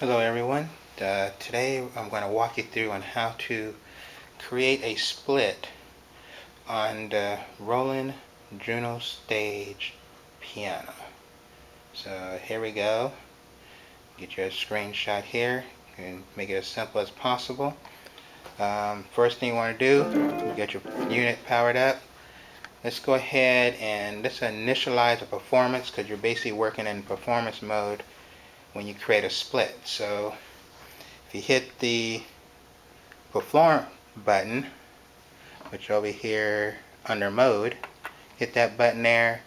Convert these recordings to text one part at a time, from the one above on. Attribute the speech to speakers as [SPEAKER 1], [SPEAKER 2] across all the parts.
[SPEAKER 1] Hello everyone. Today I'm going to walk you through on how to create a split on the Roland Juno Stage piano. So here we go. Get your screenshot here and make it as simple as possible. First thing you want to do, get your unit powered up. Let's go ahead and let's initialize a performance because you're basically working in performance mode when you create a split. So if you hit the perform button, which over here under mode, hit that button there,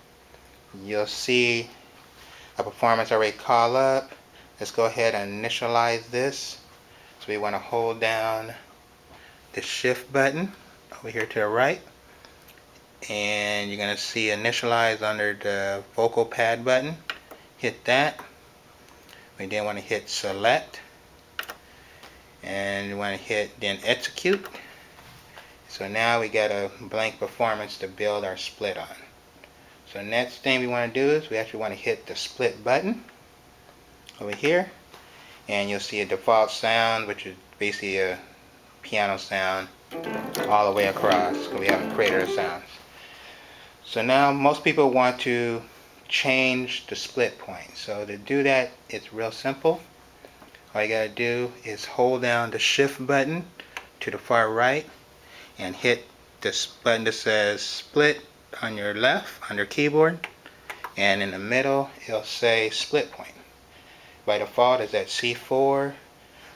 [SPEAKER 1] you'll see a performance already call up. Let's go ahead and initialize this. So we want to hold down the shift button over here to the right, and you're going to see initialize under the vocal pad button. Hit that. We then want to hit select, and you want to hit then execute. So now we got a blank performance to build our split on. So next thing we want to do is we actually want to hit the split button over here, and you'll see a default sound, which is basically a piano sound all the way across because we haven't created our sounds. So now most people want to change the split point. So to do that, it's real simple. All you gotta do is hold down the shift button to the far right and hit this button that says split on your left on your keyboard, and in the middle it'll say split point. By default it's at C4.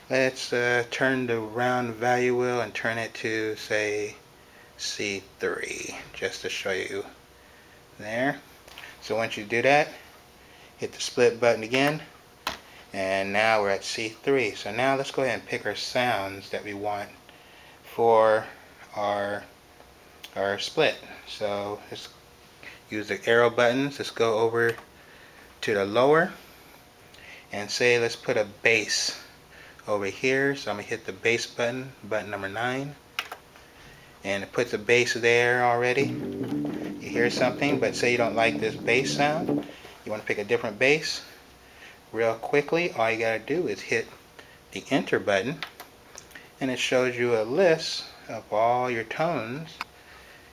[SPEAKER 1] Let's turn the round value wheel and turn it to say C3 just to show you there. So once you do that, hit the split button again, and now we're at C3. So now let's go ahead and pick our sounds that we want for our split. So let's use the arrow buttons. Let's go over to the lower and say let's put a bass over here. So I'm gonna hit the bass button, button number 9, and it puts a bass there already. You hear something, but say you don't like this bass sound, you want to pick a different bass. Real quickly, all you gotta do is hit the enter button, and it shows you a list of all your tones.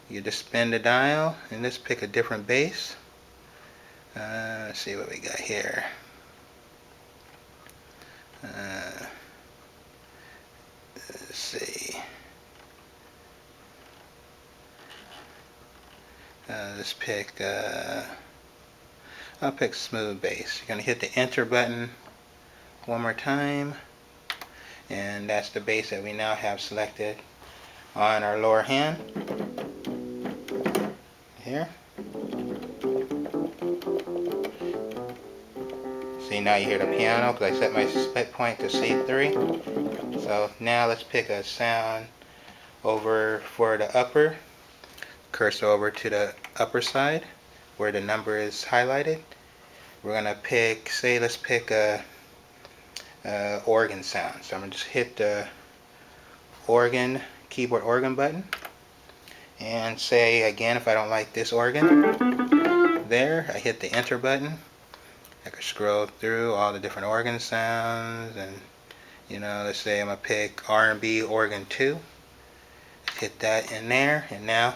[SPEAKER 1] You just spin the dial and let's pick a different bass. Let's see what we got here. Let's see. Let's pick. I'll pick smooth bass. You're gonna hit the enter button one more time, and that's the bass that we now have selected on our lower hand here. See, now you hear the piano because I set my split point to C3. So now let's pick a sound over for the upper. Cursor over to the upper side where the number is highlighted. We're gonna pick, say let's pick a organ sound. So I'm gonna just hit the organ, keyboard organ button, and say again if I don't like this organ. There, I hit the enter button. I can scroll through all the different organ sounds, and let's say I'm gonna pick R&B organ 2. Hit that in there, and now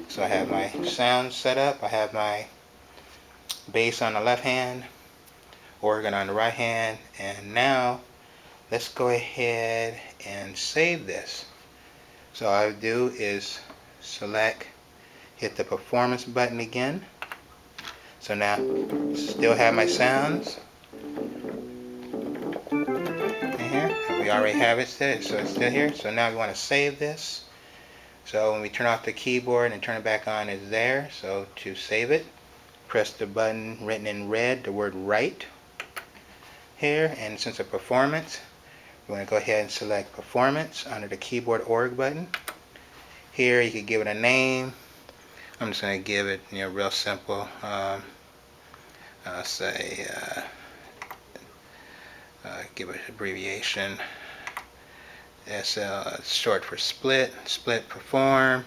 [SPEAKER 1] so I have my sound set up. I have my bass on the left hand, organ on the right hand, and now let's go ahead and save this. So all I do is select, hit the performance button again. So now still have my sounds in here. We already have it set, so it's still here. So now we want to save this. So when we turn off the keyboard and turn it back on, it's there. So to save it, press the button written in red, the word write here, and since it's performance, we want to go ahead and select performance under the keyboard org button. Here you can give it a name. I'm just going to give it real simple. I'll say give it an abbreviation. SL, short for split, split perform.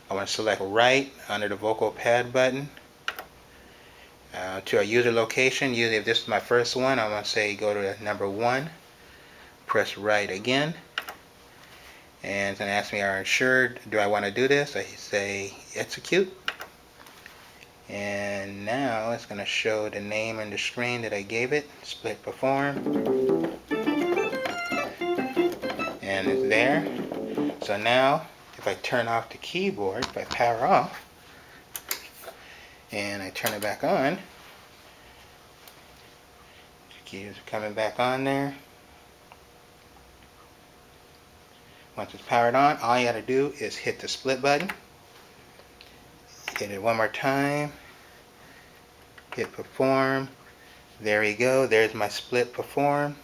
[SPEAKER 1] I want to select write under the vocal pad button, to our user location. Usually if this is my first one, I'm going to say go to number 1, press right again, and it's going to ask me, are insured, do I want to do this? I say execute, and now it's going to show the name on the screen that I gave it, split perform, and it's there. So now if I turn off the keyboard, if I power off and I turn it back on, the keys are coming back on there. Once it's powered on, all you got to do is hit the split button, hit it one more time, hit perform. There we go, there's my split perform.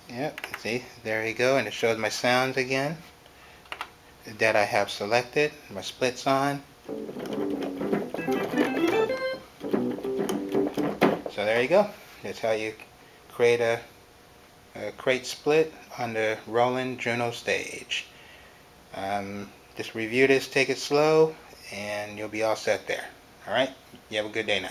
[SPEAKER 1] Yep, see, there we go, and it shows my sounds again that I have selected, my splits on. So there you go. That's how you create a crate split on the Roland Juno Stage. Just review this, take it slow, and you'll be all set there. Alright, you have a good day now.